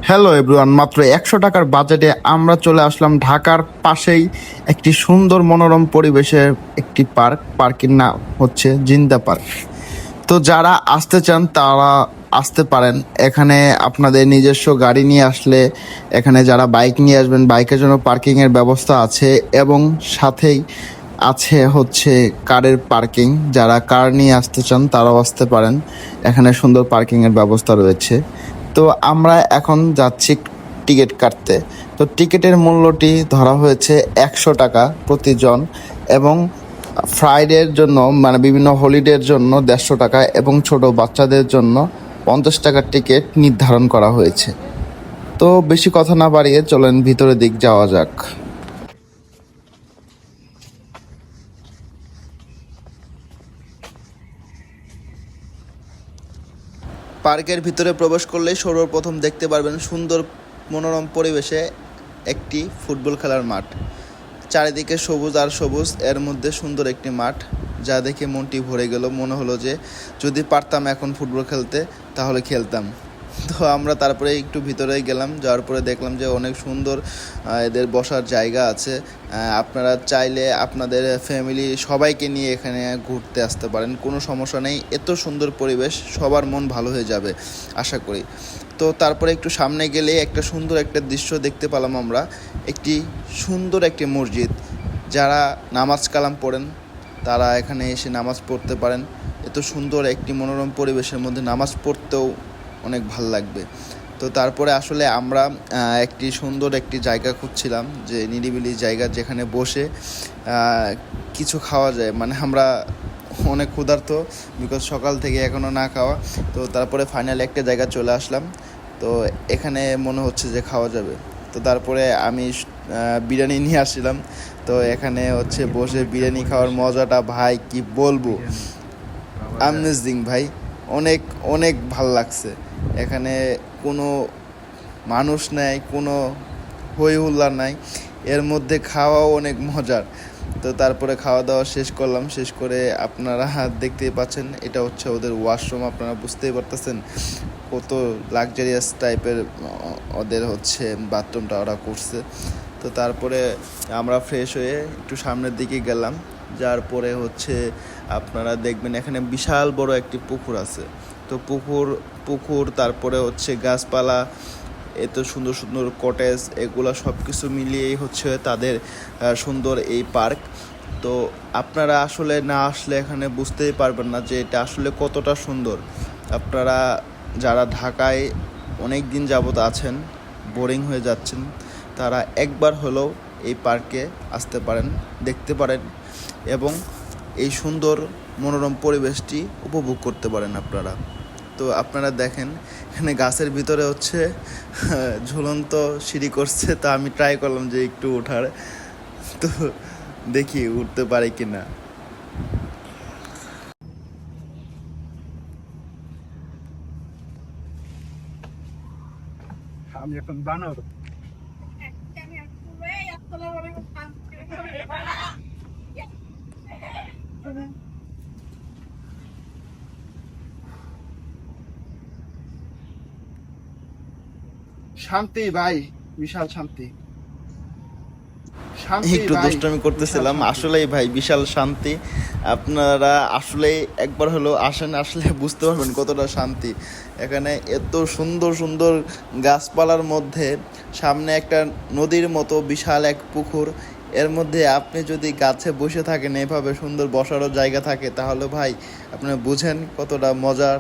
Hello everyone, মাত্র 100 টাকার বাজেটে আমরা চলে আসলাম ঢাকার পাশেই একটি সুন্দর মনোরম পরিবেশের একটি পার্কের নাম হচ্ছে জিন্দা পার্ক। তো যারা আসতে চান তারা আসতে পারেন। এখানে আপনাদের নিজস্ব গাড়ি নিয়ে আসলে, এখানে যারা বাইক নিয়ে আসবেন বাইকের জন্য পার্কিংয়ের ব্যবস্থা আছে, এবং সাথেই আছে হচ্ছে কারের পার্কিং। যারা কার নিয়ে আসতে চান তারাও আসতে পারেন, এখানে সুন্দর পার্কিংয়ের ব্যবস্থা রয়েছে। তো আমরা এখন যাচ্ছি টিকিট কাটতে। তো টিকিটের মূল্যটি ধরা হয়েছে 100 টাকা প্রতিজন, এবং ফ্রাইডের জন্য মানে বিভিন্ন হলিডের জন্য 150 টাকা, এবং ছোট বাচ্চাদের জন্য 50 টাকার টিকিট নির্ধারণ করা হয়েছে। তো বেশি কথা না বাড়িয়ে চলেন ভিতরের দিক যাওয়া যাক। পার্কের ভিতরে প্রবেশ করলেই সর্বপ্রথম দেখতে পারবেন সুন্দর মনোরম পরিবেশে একটি ফুটবল খেলার মাঠ। চারিদিকে সবুজ আর সবুজ, এর মধ্যে সুন্দর একটি মাঠ, যা দেখে মনটি ভরে গেল। মনে হলো যে যদি পারতাম এখন ফুটবল খেলতে তাহলে খেলতাম। তো আমরা তারপরে একটু ভিতরে গেলাম, যাওয়ার পরে দেখলাম যে অনেক সুন্দর এদের বসার জায়গা আছে। আপনারা চাইলে আপনাদের ফ্যামিলি সবাইকে নিয়ে এখানে ঘুরতে আসতে পারেন, কোনো সমস্যা নেই। এত সুন্দর পরিবেশ, সবার মন ভালো হয়ে যাবে আশা করি। তো তারপরে একটু সামনে গেলে একটা সুন্দর একটা দৃশ্য দেখতে পেলাম আমরা, একটি সুন্দর একটি মসজিদ। যারা নামাজ কালাম পড়েন তারা এখানে এসে নামাজ পড়তে পারেন। এত সুন্দর একটি মনোরম পরিবেশের মধ্যে নামাজ পড়তেও অনেক ভাল লাগবে। তো তারপরে আসলে আমরা একটি সুন্দর একটি জায়গা খুঁজছিলাম, যে নিরিবিলি জায়গা যেখানে বসে কিছু খাওয়া যায়। মানে আমরা অনেক ক্ষুধার্ত, বিকজ সকাল থেকে এখনও না খাওয়া। তো তারপরে ফাইনালি একটা জায়গা চলে আসলাম। তো এখানে মনে হচ্ছে যে খাওয়া যাবে। তো তারপরে আমি বিরিয়ানি নিয়ে আসছিলাম। তো এখানে হচ্ছে বসে বিরিয়ানি খাওয়ার মজাটা ভাই কি বলবো, অ্যামেজিং ভাই, অনেক অনেক ভাল লাগছে। এখানে কোনো মানুষ নাই, কোনো হই হুল্লা নাই, এর মধ্যে খাওয়াও অনেক মজার। তো তারপরে খাওয়া দাওয়া শেষ করলাম, শেষ করে আপনারা দেখতেই পাচ্ছেন এটা হচ্ছে ওদের ওয়াশরুম। আপনারা বুঝতেই পারতেছেন কত লাক্সারিয়াস টাইপের ওদের হচ্ছে বাথরুমটা ওরা করছে। তো তারপরে আমরা ফ্রেশ হয়ে একটু সামনের দিকে গেলাম, যার পরে হচ্ছে আপনারা দেখবেন এখানে বিশাল বড় একটি পুকুর আছে। তো পুকুর তারপরে হচ্ছে গাছপালা, এত সুন্দর সুন্দর কটেজ, এগুলো সব কিছু মিলিয়েই হচ্ছে তাদের সুন্দর এই পার্ক। তো আপনারা আসলে না আসলে এখানে বুঝতেই পারবেন না যে এটা আসলে কতটা সুন্দর। আপনারা যারা ঢাকায় অনেক দিন যাবত আছেন, বোরিং হয়ে যাচ্ছেন, তারা একবার হলেও এই পার্কে আসতে পারেন, দেখতে পারেন, এবং এই সুন্দর মনোরম পরিবেশটি উপভোগ করতে পারেন আপনারা। তো আপনারা দেখেন এখানে গাছের ভিতরে হচ্ছে ঝুলন্ত সিঁড়ি করছে। তো আমি ট্রাই করলাম যে একটু ওঠার, তো দেখি উঠতে পারি কিনা। আমি এখন বানর। শান্তি ভাই, বিশাল শান্তি। একটু দুষ্টামি করতেছিলাম, আসলেই ভাই বিশাল শান্তি। আপনারা আসলেই একবার হলো আসেন, আসলে বুঝতে পারবেন কতটা শান্তি। এখানে এত সুন্দর সুন্দর গাছপালার মধ্যে সামনে একটা নদীর মতো বিশাল এক পুকুর, এর মধ্যে আপনি যদি গাছে বসে থাকেন, এভাবে সুন্দর বসারও জায়গা থাকে, তাহলে ভাই আপনি বুঝেন কতটা মজার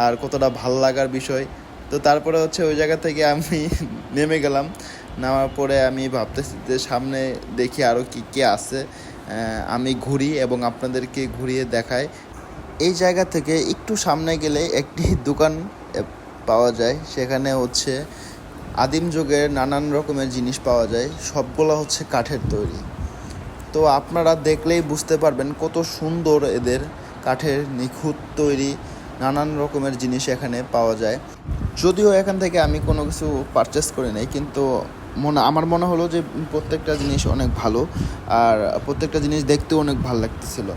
আর কতটা ভাল লাগার বিষয়। তো তারপরে হচ্ছে ওই জায়গা থেকে আমি নেমে গেলাম। নামার পরে আমি ভাবতেছি যে সামনে দেখি আরও কী কী আছে, আমি ঘুরি এবং আপনাদেরকে ঘুরিয়ে দেখাই। এই জায়গা থেকে একটু সামনে গেলে একটি দোকান পাওয়া যায়, সেখানে হচ্ছে আদিম যুগের নানান রকমের জিনিস পাওয়া যায়, সবগুলো হচ্ছে কাঠের তৈরি। তো আপনারা দেখলেই বুঝতে পারবেন কত সুন্দর এদের কাঠের নিখুঁত তৈরি নানান রকমের জিনিস এখানে পাওয়া যায়। যদিও এখান থেকে আমি কোনো কিছু পারচেস করি নাই, কিন্তু আমার মনে হলো যে প্রত্যেকটা জিনিস অনেক ভালো, আর প্রত্যেকটা জিনিস দেখতেও অনেক ভালো লাগতেছিল।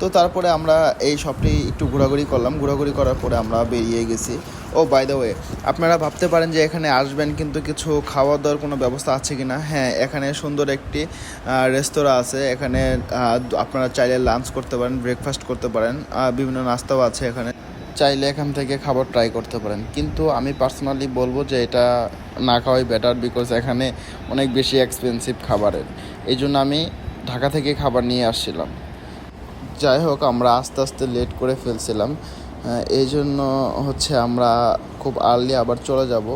তো তারপরে আমরা এই শপটি একটু ঘোরাঘুরি করলাম, ঘোরাঘুরি করার পরে আমরা বেরিয়ে গেছি। ও বাই দ্য ওয়ে, আপনারা ভাবতে পারেন যে এখানে আসবেন কিন্তু কিছু খাওয়া দাওয়ার কোনো ব্যবস্থা আছে কি না। হ্যাঁ, এখানে সুন্দর একটি রেস্তোরাঁ আছে। এখানে আপনারা চাইলে লাঞ্চ করতে পারেন, ব্রেকফাস্ট করতে পারেন, বিভিন্ন নাস্তাও আছে এখানে। চাইলে এখান থেকে খাবার ট্রাই করতে পারেন, কিন্তু আমি পার্সোনালি বলবো যে এটা না খাওয়াই বেটার, বিকজ এখানে অনেক বেশি এক্সপেন্সিভ খাবারের। এই জন্য আমি ঢাকা থেকে খাবার নিয়ে আসছিলাম। যাই হোক, আমরা আস্তে আস্তে লেট করে ফেলছিলাম, এই জন্য হচ্ছে আমরা খুব আর্লি আবার চলে যাব।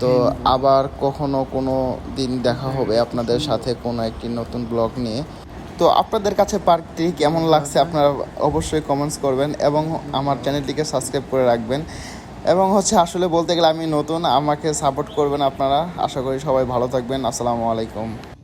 তো আবার কখনো কোনো দিন দেখা হবে আপনাদের সাথে কোনো একটি নতুন ব্লগ নিয়ে। তো আপনাদের কাছে পার্কটি কেমন লাগছে আপনারা অবশ্যই কমেন্টস করবেন এবং আমার চ্যানেলটিকে সাবস্ক্রাইব করে রাখবেন। এবং হচ্ছে আসলে বলতে গেলে আমি নতুন, আমাকে সাপোর্ট করবেন আপনারা। আশা করি সবাই ভালো থাকবেন। আসসালামু আলাইকুম।